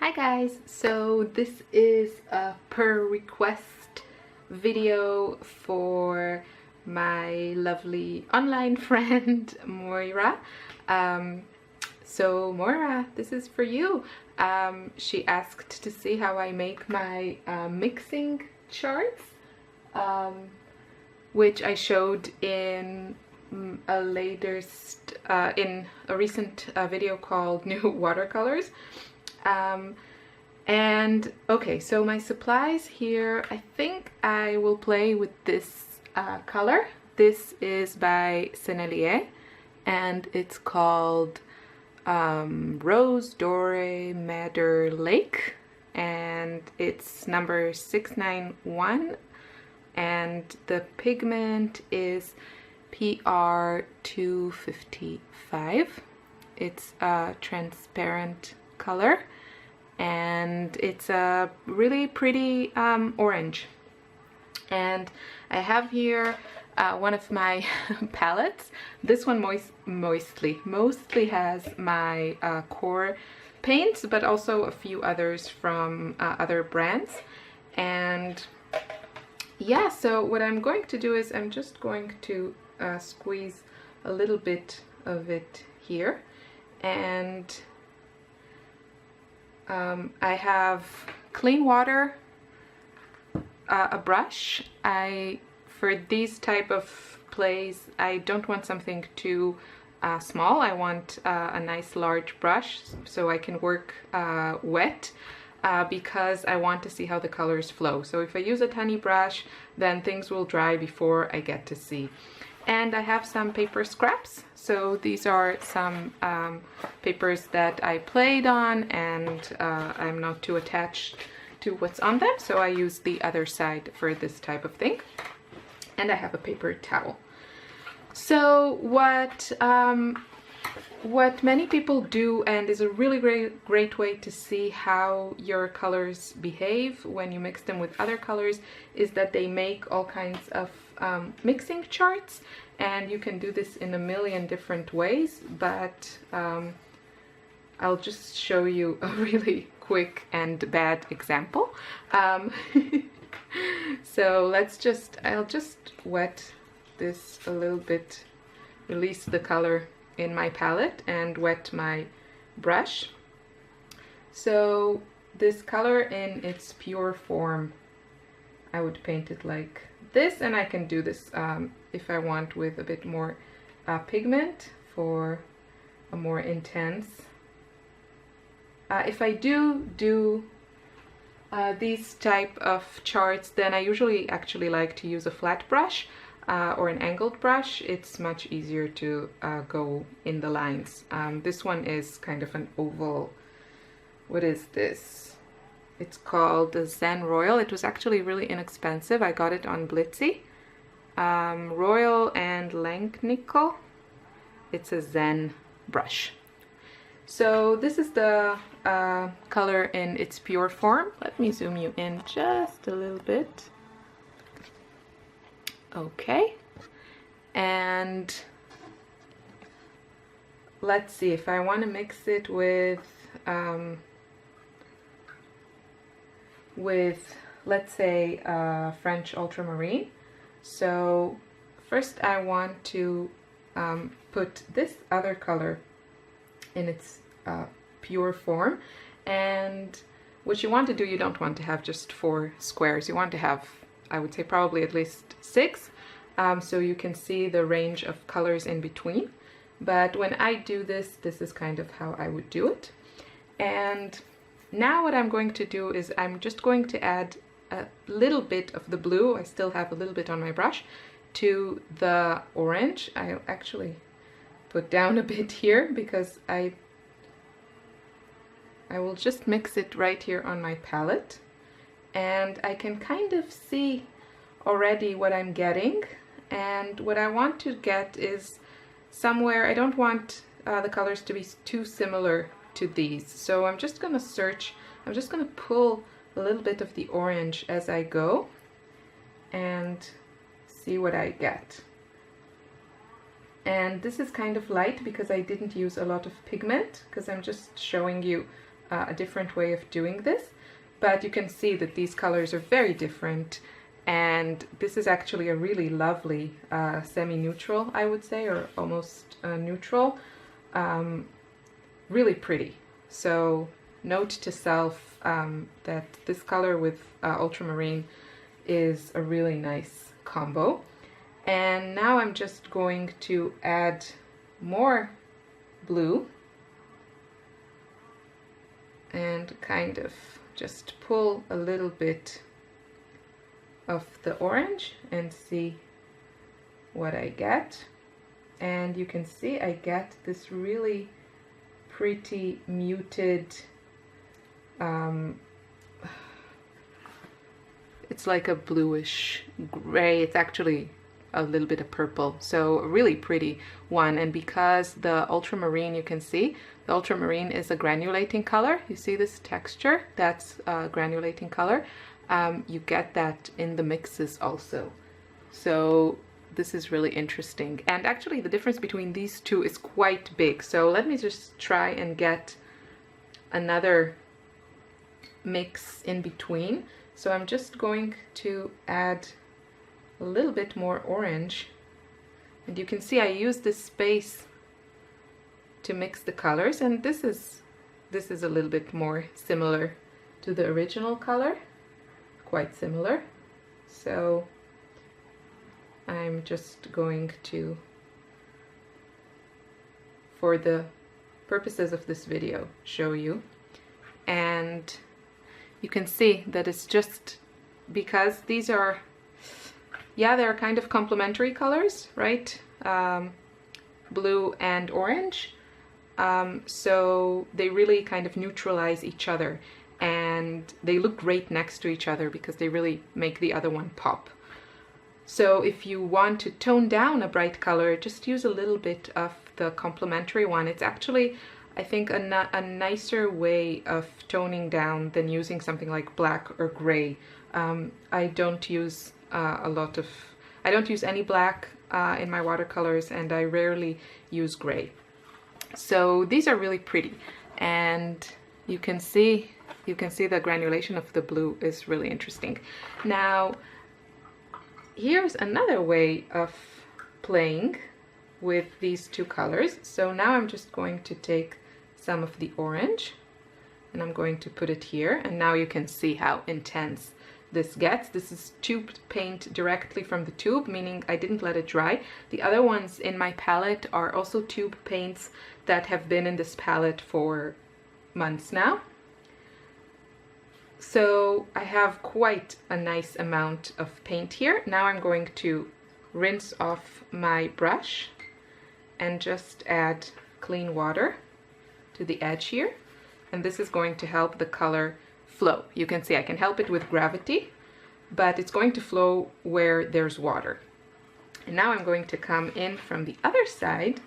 Hi guys, so this is a per request video for my lovely online friend Moira. So Moira, this is for you. She asked to see how I make my mixing charts, which I showed in a recent video called New Watercolors. And okay, so my supplies here, I think I will play with this color. This is by Sennelier and it's called Rose Dore Madder Lake, and it's number 691, and the pigment is PR 255. It's a transparent color and it's a really pretty orange. And I have here one of my palettes. This one mostly has my core paints, but also a few others from other brands. And yeah, so what I'm going to do is I'm just going to squeeze a little bit of it here, and I have clean water, a brush. For these type of plays, I don't want something too small. I want a nice large brush so I can work wet, because I want to see how the colors flow. So if I use a tiny brush, then things will dry before I get to see. And I have some paper scraps. So these are some papers that I played on, and I'm not too attached to what's on them, so I use the other side for this type of thing. And I have a paper towel. So what many people do, and is a really great way to see how your colors behave when you mix them with other colors, is that they make all kinds of mixing charts. And you can do this in a million different ways, but I'll just show you a really quick and bad example. So I'll just wet this a little bit, release the color in my palette and wet my brush. So this color in its pure form, I would paint it like this, and I can do this if I want with a bit more pigment for a more intense. If I do these type of charts, then I usually actually like to use a flat brush or an angled brush. It's much easier to go in the lines. This one is kind of an oval. What is this? It's called the Zen Royal. It was actually really inexpensive. I got it on Blitsy. Royal and Langnickel. It's a Zen brush. So this is the color in its pure form. Let me zoom you in just a little bit. Okay. And let's see if I want to mix it with let's say French ultramarine. So first I want to put this other color in its pure form, and what you want to do, you don't want to have just 4 squares. You want to have, I would say, probably at least 6, so you can see the range of colors in between. But when I do this, this is kind of how I would do it. And now what I'm going to do is I'm just going to add a little bit of the blue. I still have a little bit on my brush, to the orange. I'll actually put down a bit here because I will just mix it right here on my palette, and I can kind of see already what I'm getting. And what I want to get is somewhere, I don't want the colors to be too similar to these, so I'm just gonna search, I'm just gonna pull a little bit of the orange as I go and see what I get. And this is kind of light because I didn't use a lot of pigment, because I'm just showing you a different way of doing this, but you can see that these colors are very different, and this is actually a really lovely semi-neutral, I would say, or almost neutral. Really pretty. So note to self that this color with ultramarine is a really nice combo. And now I'm just going to add more blue and kind of just pull a little bit of the orange and see what I get. And you can see I get this really pretty muted, it's like a bluish gray. It's actually a little bit of purple, so a really pretty one. And because the ultramarine, you can see the ultramarine is a granulating color. You see this texture? That's a granulating color. You get that in the mixes also. So this is really interesting. And actually the difference between these two is quite big. So let me just try and get another mix in between. So I'm just going to add a little bit more orange, and you can see I use this space to mix the colors, and this is a little bit more similar to the original color, quite similar. So I'm just going to, for the purposes of this video, show you. And you can see that it's just because these are, yeah, they're kind of complementary colors, right? Blue and orange. So they really kind of neutralize each other, and they look great next to each other because they really make the other one pop. So if you want to tone down a bright color, just use a little bit of the complementary one. It's actually, I think, a nicer way of toning down than using something like black or gray. I don't use I don't use any black in my watercolors, and I rarely use gray. So these are really pretty, and you can see the granulation of the blue is really interesting. Now here's another way of playing with these two colors. So now I'm just going to take some of the orange and I'm going to put it here, and now you can see how intense this gets. This is tubed paint directly from the tube, meaning I didn't let it dry. The other ones in my palette are also tube paints that have been in this palette for months now. So I have quite a nice amount of paint here. Now I'm going to rinse off my brush and just add clean water to the edge here, and this is going to help the color flow. You can see I can help it with gravity, but it's going to flow where there's water. And now I'm going to come in from the other side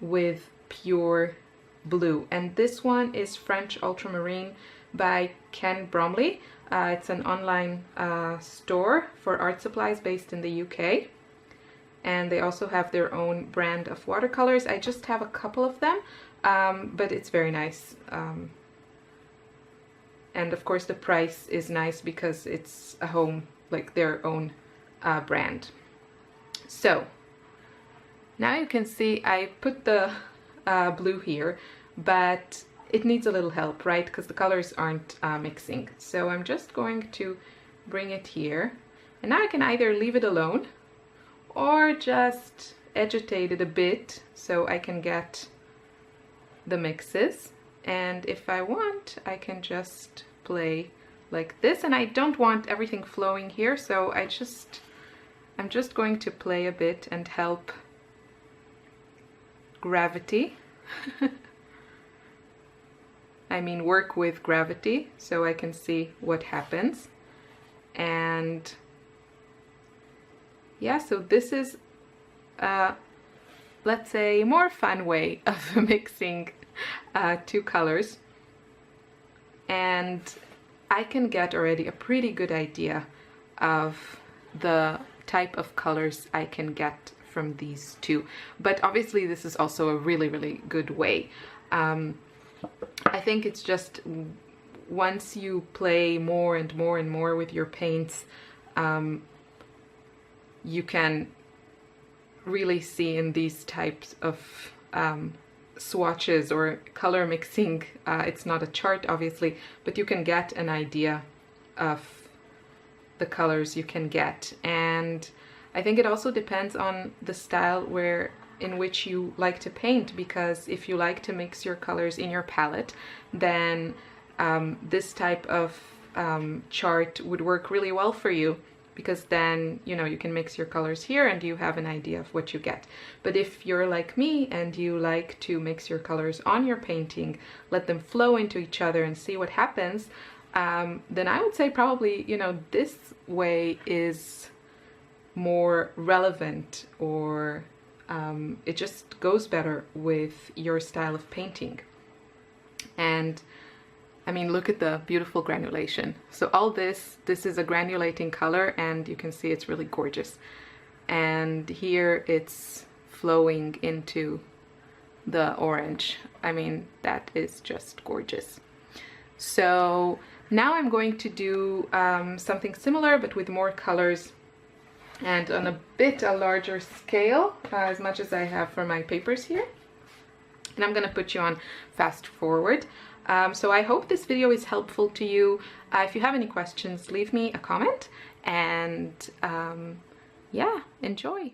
with pure blue, and this one is French Ultramarine by Ken Bromley. It's an online store for art supplies based in the UK, and they also have their own brand of watercolors. I just have a couple of them, but it's very nice. And of course the price is nice because it's a home, like their own brand. So now you can see I put the blue here, but it needs a little help, right? Because the colors aren't mixing. So I'm just going to bring it here, and now I can either leave it alone or just agitate it a bit so I can get the mixes. And if I want, I can just play like this, and I don't want everything flowing here, so I'm just going to play a bit and help gravity. I mean, work with gravity so I can see what happens. And yeah, so this is let's say a more fun way of mixing two colors, and I can get already a pretty good idea of the type of colors I can get from these two. But obviously this is also a really, really good way. I think it's just once you play more and more and more with your paints, you can really see in these types of swatches or color mixing. It's not a chart, obviously, but you can get an idea of the colors you can get. And I think it also depends on the style in which you like to paint, because if you like to mix your colors in your palette, then this type of chart would work really well for you, because then, you know, you can mix your colors here and you have an idea of what you get. But if you're like me and you like to mix your colors on your painting, let them flow into each other and see what happens, then I would say probably, you know, this way is more relevant, or it just goes better with your style of painting. And I mean, look at the beautiful granulation. So all this is a granulating color, and you can see it's really gorgeous. And here it's flowing into the orange. I mean, that is just gorgeous. So now I'm going to do something similar, but with more colors and on a larger scale, as much as I have for my papers here. And I'm gonna put you on fast forward. So I hope this video is helpful to you. If you have any questions, leave me a comment, and yeah, enjoy.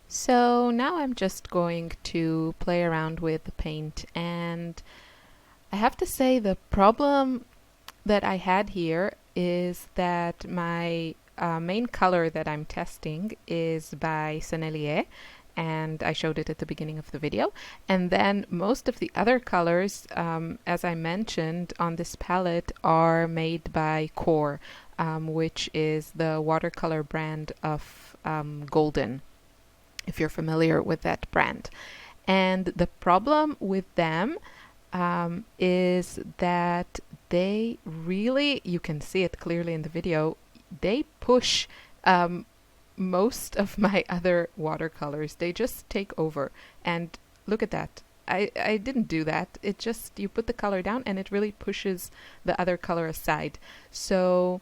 So now I'm just going to play around with the paint, and I have to say the problem that I had here is that my main color that I'm testing is by Sennelier, and I showed it at the beginning of the video. And then most of the other colors, as I mentioned on this palette, are made by Dore, which is the watercolor brand of Golden, if you're familiar with that brand. And the problem with them is that they really, you can see it clearly in the video, they push most of my other watercolors. They just take over. And look at that. I didn't do that. It just, you put the color down and it really pushes the other color aside. So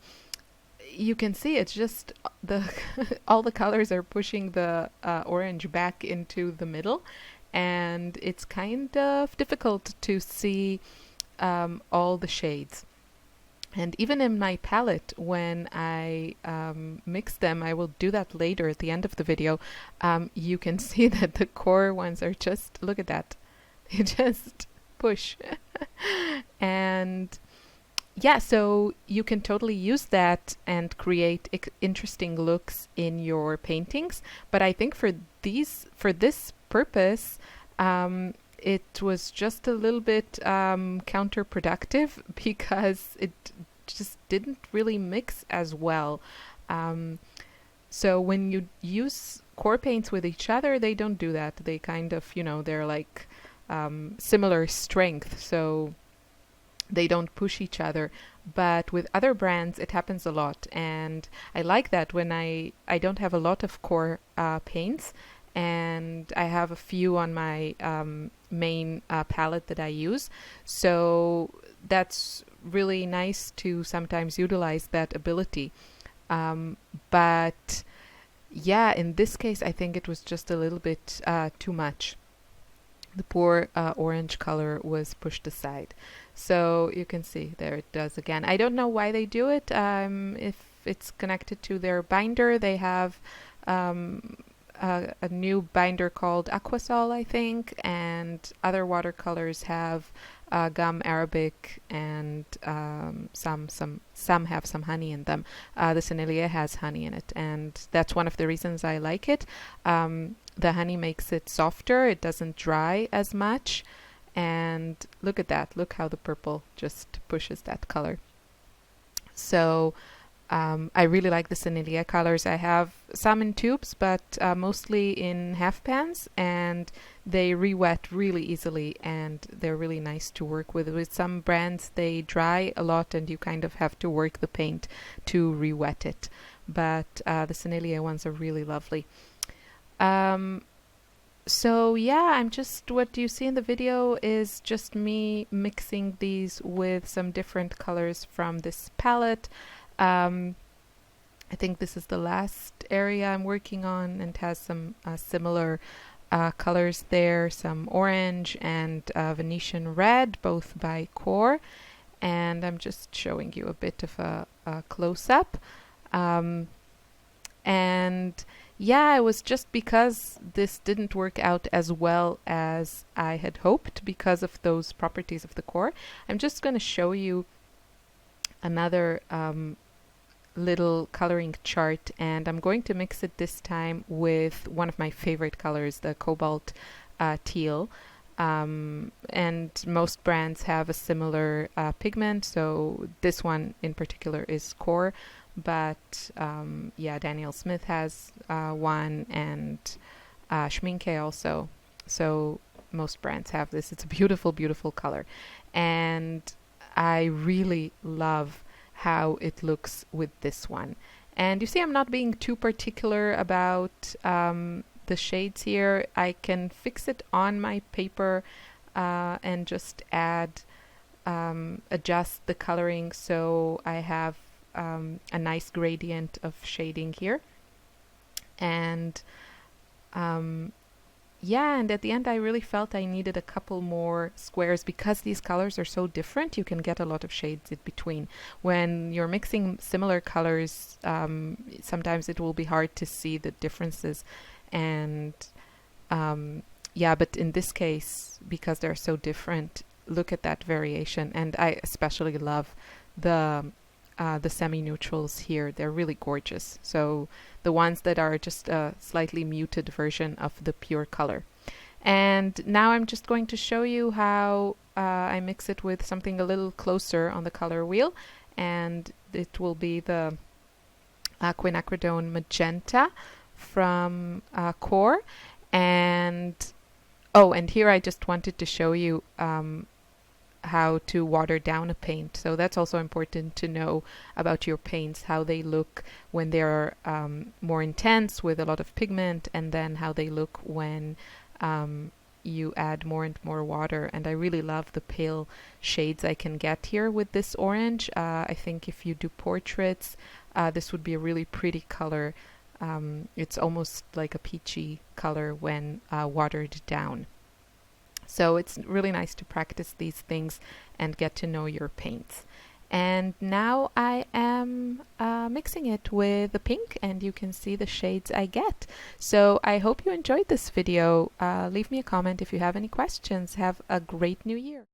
you can see it's just the all the colors are pushing the orange back into the middle, and it's kind of difficult to see all the shades. And even in my palette, when I mix them, I will do that later at the end of the video, you can see that the core ones are just, look at that, they just push. And yeah, so you can totally use that and create interesting looks in your paintings. But I think for this purpose, it was just a little bit counterproductive, because it just didn't really mix as well. So when you use core paints with each other, they don't do that. They kind of, you know, they're like similar strength, so they don't push each other. But with other brands, it happens a lot. And I like that when I don't have a lot of core paints, and I have a few on my main palette that I use. So that's really nice to sometimes utilize that ability. But yeah, in this case, I think it was just a little bit too much. The poor orange color was pushed aside. So you can see there it does again. I don't know why they do it. If it's connected to their binder, they have a new binder called Aquasol, I think, and other watercolors have gum arabic, and some have some honey in them. The Sennelier has honey in it, and that's one of the reasons I like it. The honey makes it softer, it doesn't dry as much, and look at that, look how the purple just pushes that color. So I really like the Sennelier colors. I have some in tubes, but mostly in half pans, and they re-wet really easily, and they're really nice to work with. With some brands, they dry a lot, and you kind of have to work the paint to re-wet it. But the Sennelier ones are really lovely. So yeah, what you see in the video is just me mixing these with some different colors from this palette. I think this is the last area I'm working on and has some similar colors there, some orange and Venetian red, both by Core. And I'm just showing you a bit of a close-up. And yeah, it was just because this didn't work out as well as I had hoped because of those properties of the core. I'm just going to show you another little coloring chart, and I'm going to mix it this time with one of my favorite colors, the cobalt teal. And most brands have a similar pigment, so this one in particular is Core, but yeah, Daniel Smith has one, and Schminke also. So most brands have this. It's a beautiful, beautiful color, and I really love how it looks with this one. And you see, I'm not being too particular about the shades here. I can fix it on my paper and just add, adjust the coloring so I have a nice gradient of shading here. And yeah, and at the end I really felt I needed a couple more squares because these colors are so different. You can get a lot of shades in between. When you're mixing similar colors, sometimes it will be hard to see the differences. And yeah, but in this case, because they're so different, look at that variation. And I especially love the semi-neutrals here. They're really gorgeous. So the ones that are just a slightly muted version of the pure color. And now I'm just going to show you how I mix it with something a little closer on the color wheel, and it will be the quinacridone magenta from Core. And oh, and here I just wanted to show you how to water down a paint. So that's also important to know about your paints, how they look when they're more intense with a lot of pigment, and then how they look when you add more and more water. And I really love the pale shades I can get here with this orange. I think if you do portraits, this would be a really pretty color. It's almost like a peachy color when watered down. So it's really nice to practice these things and get to know your paints. And now I am mixing it with the pink, and you can see the shades I get. So I hope you enjoyed this video. Leave me a comment if you have any questions. Have a great new year.